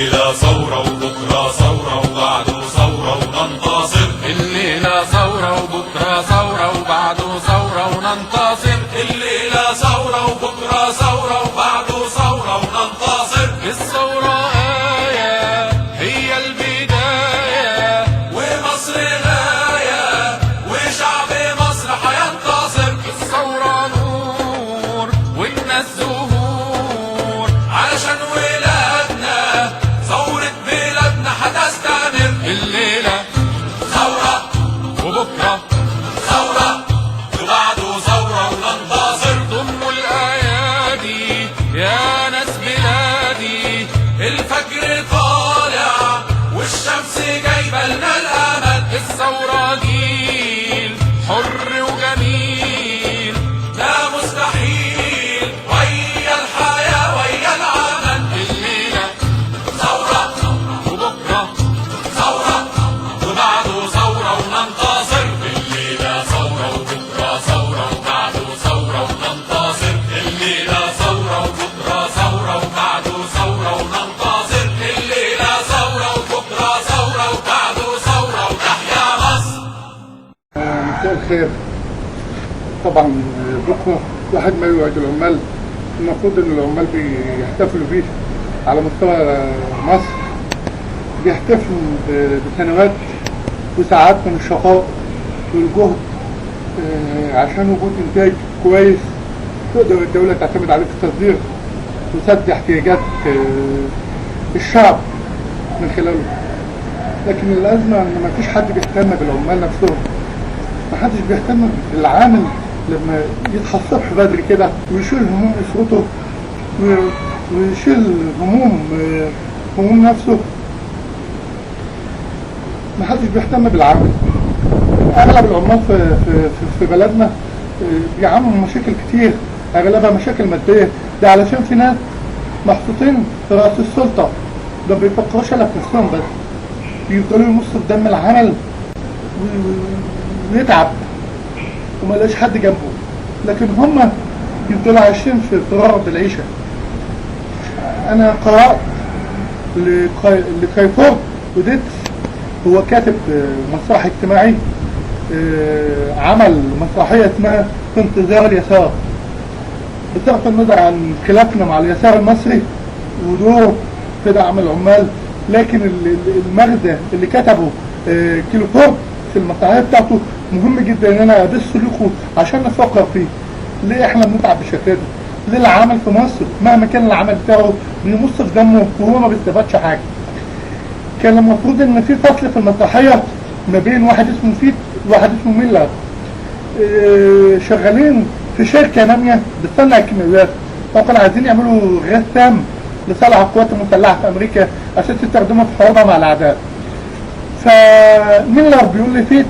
الليلة ثورة وبكرة ثورة وبعده ثورة وننتصر. الليلة ثورة وبكرة ثورة وبعده ثورة وننتصر. الليلة ثورة وبكرة ثورة وبعده ثورة وننتصر. الثورة آية هي البداية ومصر غاية وشعب مصر هينتصر. الثورة نور والناس زهور علشان ولادنا ثورة بلادنا هتستمر. الليلة ثورة وبكرة ثورة وبعده ثورة وننتصر. ضموا الأيادي يا ناس بلادي، الفجر طالع والشمس جايبة لنا الأمل. الثورة جيل حر وجميل، ده مستحيل ويا الحياة ويا العمل. الليلة ثورة وبكرة ثورة وبعده ثورة وننتصر. الليلة ثورة وبكرة ثورة وبعده ثورة وننتصر. الليلة ثورة وبكرة ثورة وبعده ثورة وننتصر. الليلة ثورة وبكرة ثورة وبعده ثورة وتحيا مصر. مساء الخير. طبعا بكره واحد ما يوعد العمال، المفروض ان العمال بيحتفلوا بيه على مستوى مصر، بيحتفلوا بسنوات وساعات من الشقاء والجهد عشان وجود انتاج كويس تقدر الدولة تعتمد عليه في التصدير وسد احتياجات الشعب من خلاله. لكن الأزمة ان مفيش حد بيهتم بالعمال نفسهم، محدش بيهتم بالعامل لما يصحى الصبح بدري كده ويشيل هموم اسرته ويشيل هموم نفسه. محدش بيهتم بالعامل. اغلب العمال في بلدنا بيعانوا من مشاكل كتير، اغلبها مشاكل ماديه. ده علشان في ناس محطوطين في راس السلطه ما بيفكروش الا في نفسهم بس، بيفضلوا يمصوا في دم العمل ويتعب وما لقاش حد جنبه، لكن هم يفضلوا عايشين في رغد العيشه. انا قرأت لكايفور وديت، هو كاتب مسرح اجتماعي، عمل مسرحية اسمها في انتظار اليسار، بصرف النظر عن خلافنا مع اليسار المصري ودوره في دعم العمال. لكن المغزى اللي كتبه كيلوفورد في المسرحية بتاعته مهم جدا ان انا ادس لكم عشان نفكر فيه. ليه احنا بنتعب بالشكل ده؟ ليه العمل في مصر مهما كان العمل بتاعه بيمص في دمه وهو ما بيستفادش حاجة؟ كان المفروض ان في فصل في المسرحية ما بين واحد اسمه فيت وواحد اسمه ميلر، شغالين في شركة نامية بتصنع الكيماويات، وكانوا عايزين يعملوا غاز سام لصالح القوات المسلحة في امريكا عشان تستخدمه في حروبها مع الاعداء. فميلر بيقول لي فيت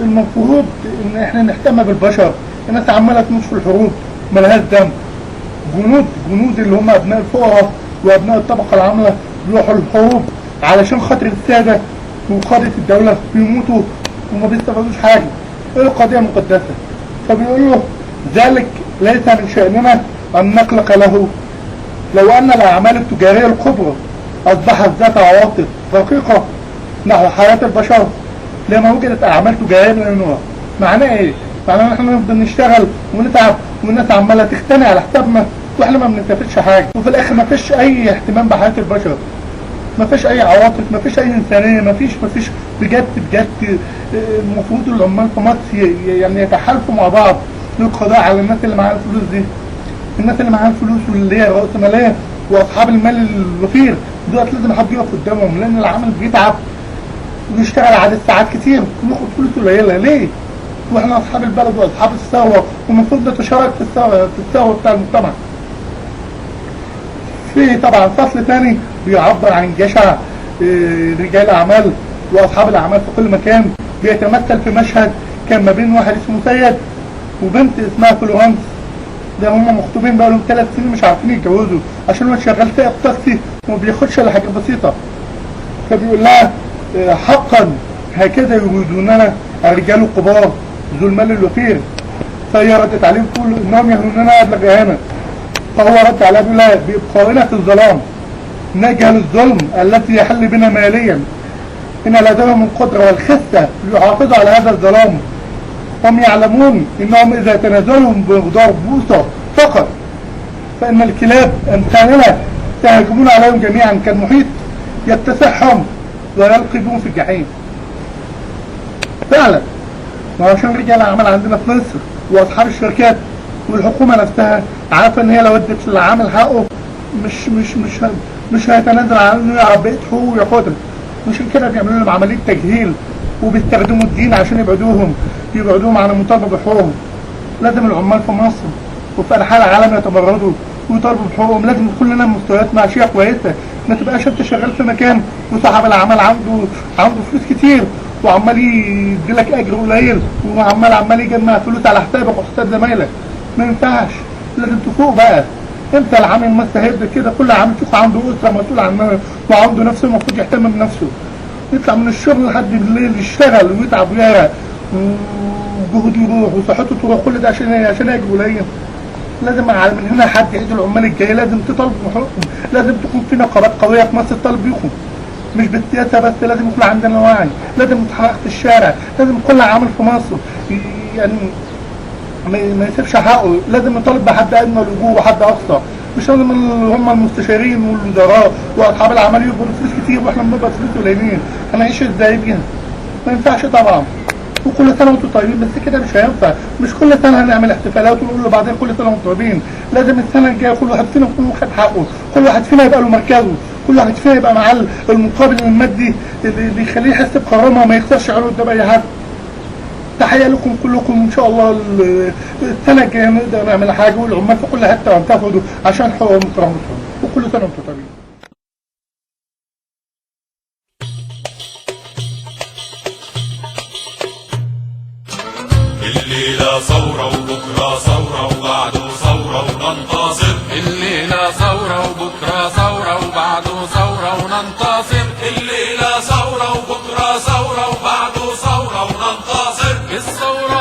المفروض ان احنا نهتم بالبشر، الناس عمالة تموت في الحروب ملهاش دم. جنود اللي هم ابناء الفقراء وابناء الطبقة العاملة بيروحوا الحروب علشان خاطر السادة وقادة الدولة بيموتوا وما بيستفادوش حاجة. ايه القضية مقدسة؟ فبيقول له ذلك ليس من شأننا ان نقلق له. لو ان الاعمال التجارية الكبرى اصبحت ذات عواطف رقيقة نحو حياة البشر لما وجدت اعمال تجارية من النوع. معناه ايه؟ معناه ان احنا نفضل نشتغل ونتعب والناس عمالة تختني على حسابنا واحنا ما بنستفدش حاجة، وفي الاخر ما فيش اي اهتمام بحياة البشر، ما فيش اي عواطف، ما فيش اي انسانية، ما فيش بجد. المفروض العمال في مصر يعني يتحالفوا مع بعض للقضاء على الناس اللي معاها الفلوس دي. الناس اللي معاها الفلوس واللي هي رأسمالية واصحاب المال الوفير دول لازم حد يقف قدامهم، لان العمل بيتعب ويشتغل عدد ساعات كتير وياخد فلوس قليلة. ليه؟ واحنا اصحاب البلد واصحاب الثروة ومفروض نتشارك في الثروة بتاع المجتمع. في طبعا فصل تاني بيعبر عن جشع رجال اعمال واصحاب الاعمال في كل مكان، بيتمثل في مشهد كان ما بين واحد اسمه سيد وبنت اسمها فلورانس. ده هم مخطوبين بقالهم 3 سنين مش عارفين يتجوزوا عشان هو شغال سائق تاكسي وما بياخدش الا حاجه بسيطه. فبيقول لها حقا هكذا يريدوننا الرجال الكبار ذو المال الوفير. فهي ردت عليه بتقول انهم يهوننا ابلغ اهانه. فهو رد عليها بيقول لها بإبقائنا في الظلام نجهل الظلم الذي يحل بنا ماليا. إن لديهم القدرة والخسة ليحافظوا على هذا الظلام. هم يعلمون إنهم إذا تنازلوا بمقدار بوصة فقط فإن الكلاب أمثالنا سيهجمون عليهم جميعا كالمحيط يتسعهم ويلقي بهم في الجحيم. فعلا، وعشان رجال الأعمال عندنا في مصر وأصحاب الشركات والحكومة نفسها عارفة إن هي لو ادت للعامل حقه مش هيتنازل عن إنه يلعب بقية حقوقه وياخدها. عشان كده بيعملوا لهم عملية تجهيل وبيستخدموا الدين عشان يبعدوهم عن المطالبة بحقوقهم. لازم العمال في مصر وفي أنحاء العالم يتمردوا ويطالبوا بحقوقهم. لازم يكون لنا مستويات معيشية كويسة، ما تبقاش انت شغال في مكان وصاحب العمل عنده فلوس كتير وعمال يديلك اجر قليل وعمال يجمع فلوس على حسابك وحساب زمايلك. ما ينفعش، لازم تفوق بقى. انت العامل مصر هيبدا كده، كل عامل فيكم عنده اسره مسؤول عنها وعنده نفسه المفروض يهتم بنفسه، يطلع من الشغل لحد بالليل يشتغل ويتعب ويعرق وجهده يروح وصحته تروح، كل ده عشان اجر قليل. لازم من هنا حد يعيد العمال الجاي، لازم تطالبوا بحقوقكم، لازم تكون في نقابات قويه في مصر تطالب بيكم، مش بالسياسه بس. لازم يكون عندنا وعي، لازم نتحرك في الشارع، لازم كل عامل في مصر يعني ما يسيبش حقه. لازم نطالب بحد ادنى الاجور وحد اقصى، مش لازم هم المستشارين والوزراء واصحاب الاعمال يقبضوا فلوس كتير واحنا بنقبض فلوس قليلين. هنعيش ازاي بيها؟ ما ينفعش طبعا. وكل سنه وانتم طيبين، بس كده مش هينفع. مش كل سنه هنعمل احتفالات ونقول له بعدين كل سنه وانتم طيبين. لازم السنه الجايه كل واحد فينا يكون واخد حقه، كل واحد فينا يبقى له مركزه، كل واحد فينا يبقى معاه المقابل المادي اللي يخليه يحس بكرامه وما يخسرش عروض قدام اي حد. تحيه لكم كلكم، ان شاء الله السنه الجايه نقدر نعمل حاجه والعمال في كل حته ينتفضوا عشان حقوقهم وكرامتهم. وكل سنه وانتم طيبين. الليلة ثورة وبكرة ثورة وبعده ثورة وننتصر. الليلة ثورة وبكرة ثورة وبعده ثورة وننتصر. الليلة ثورة وبكرة ثورة وبعده ثورة وننتصر. الثورة